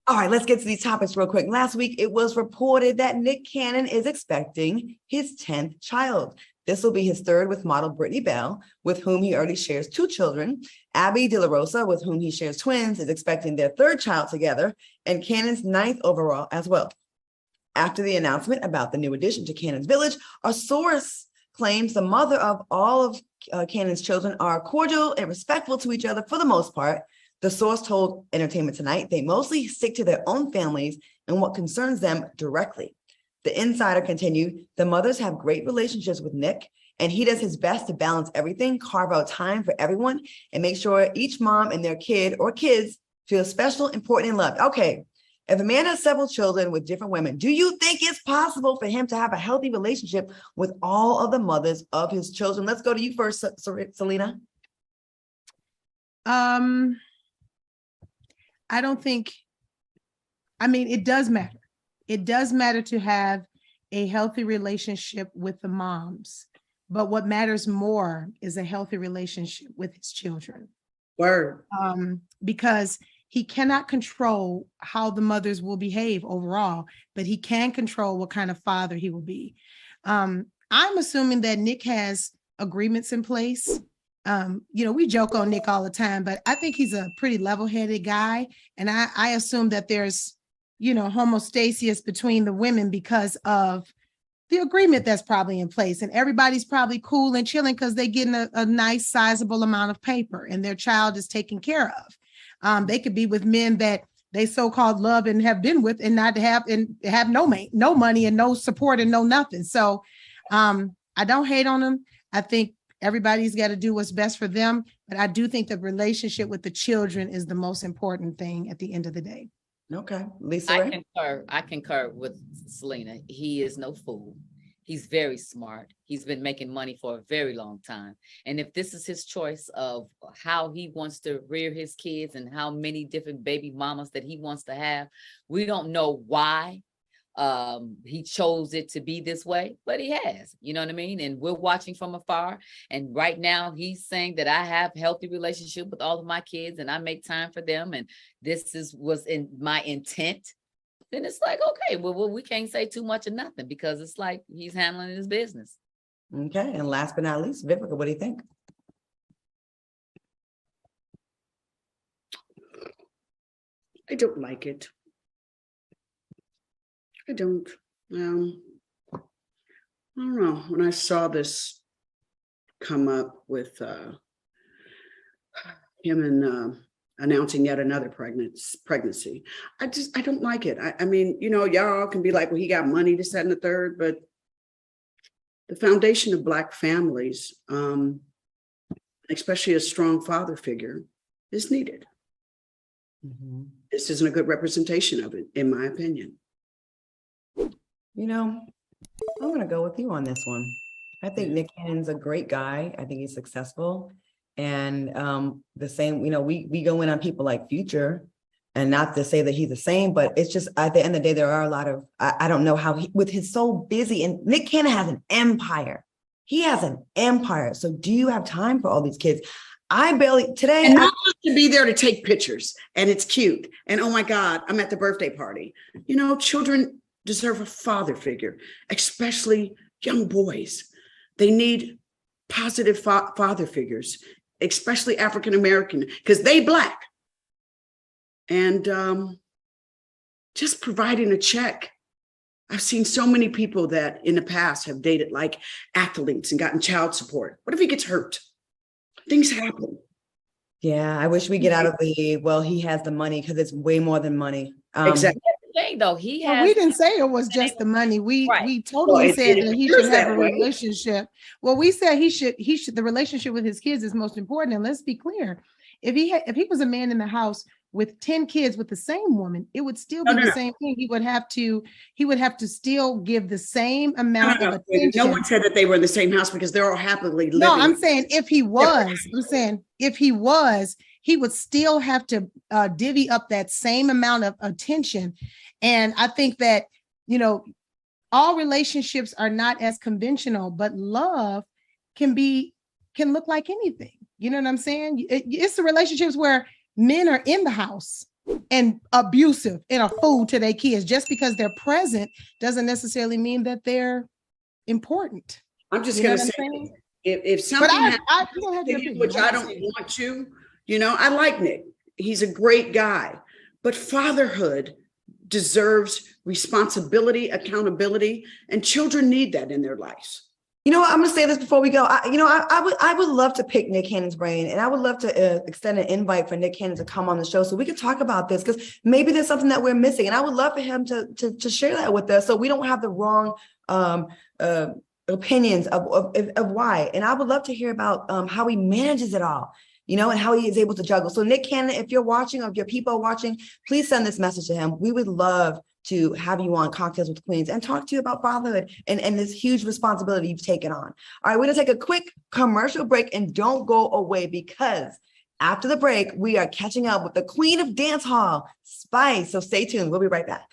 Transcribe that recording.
All right, let's get to these topics real quick. Last week, it was reported that Nick Cannon is expecting his 10th child. This will be his third with model Brittany Bell, with whom he already shares 2 children. Abby De La Rosa, with whom he shares twins, is expecting their 3rd child together, and Cannon's 9th overall as well. After the announcement about the new addition to Cannon's village, a source claims the mother of all of Cannon's children are cordial and respectful to each other for the most part. The source told Entertainment Tonight they mostly stick to their own families and what concerns them directly. The insider continued, the mothers have great relationships with Nick, and he does his best to balance everything, carve out time for everyone, and make sure each mom and their kid or kids feel special, important, and loved. Okay, if a man has several children with different women, do you think it's possible for him to have a healthy relationship with all of the mothers of his children? Let's go to you first, Selena. I don't think, I mean, it does matter. It does matter to have a healthy relationship with the moms, but what matters more is a healthy relationship with his children. Word. Because he cannot control how the mothers will behave overall, but he can control what kind of father he will be. I'm assuming that Nick has agreements in place. We joke on Nick all the time, but I think he's a pretty level-headed guy. And I assume that there's, homostasis between the women because of the agreement that's probably in place. And everybody's probably cool and chilling because they're getting a nice sizable amount of paper and their child is taken care of. They could be with men that they so-called love and have been with and not have no money and no support and no nothing. So I don't hate on them. I think everybody's got to do what's best for them. But I do think the relationship with the children is the most important thing at the end of the day. Okay. Lisa? I concur with Selena. He is no fool. He's very smart. He's been making money for a very long time. And if this is his choice of how he wants to rear his kids and how many different baby mamas that he wants to have, we don't know why he chose it to be this way, but he has, you know what I mean? And we're watching from afar. And right now he's saying that I have healthy relationship with all of my kids and I make time for them. And this was in my intent. Then it's like, okay, well, we can't say too much of nothing because it's like he's handling his business. Okay. And last but not least, Vivica, what do you think? I don't like it. I don't. I don't know. When I saw this come up with him and announcing yet another pregnancy, I don't like it. I mean, y'all can be like, well, he got money, this, that, and the third, but the foundation of Black families, especially a strong father figure, is needed. Mm-hmm. This isn't a good representation of it, in my opinion. I'm going to go with you on this one. I think Nick Cannon's a great guy. I think he's successful. And the same, we go in on people like Future, and not to say that he's the same, but it's just at the end of the day, there are a lot of, I don't know how with his so busy, and Nick Cannon has an empire. He has an empire. So do you have time for all these kids? Today. And not just to be there to take pictures and it's cute. And oh my God, I'm at the birthday party. Children deserve a father figure, especially young boys. They need positive father figures, especially African-American, because they Black. And just providing a check. I've seen so many people that in the past have dated like athletes and gotten child support. What if he gets hurt? Things happen. Yeah, I wish we get out of he has the money, because it's way more than money. Exactly. Though we didn't say it was just the money. We totally said that he should have a relationship. Well, we said he should the relationship with his kids is most important. And let's be clear, if he was a man in the house with 10 kids with the same woman, it would still be the same thing. He would have to still give the same amount of attention. No one said that they were in the same house because they're all happily living. No, I'm saying if he was, he would still have to divvy up that same amount of attention. And I think that, all relationships are not as conventional, but love can look like anything. You know what I'm saying? It's the relationships where men are in the house and abusive and a fool to their kids. Just because they're present doesn't necessarily mean that they're important. I'm just You know going to what I'm say, saying? if But something happens you don't have to your you, opinion. which I don't want you know, I like Nick. He's a great guy, but fatherhood deserves responsibility, accountability, and children need that in their lives. You know what? I'm going to say this before we go. I would love to pick Nick Cannon's brain, and I would love to extend an invite for Nick Cannon to come on the show so we could talk about this, because maybe there's something that we're missing, and I would love for him to share that with us so we don't have the wrong opinions of why. And I would love to hear about how he manages it all, you know, and how he is able to juggle. So Nick Cannon, if you're watching, or if your people are watching, please send this message to him. We would love to have you on Cocktails with Queens and talk to you about fatherhood and this huge responsibility you've taken on. All right, we're gonna take a quick commercial break, and don't go away, because after the break, we are catching up with the queen of dance hall, Spice. So stay tuned. We'll be right back.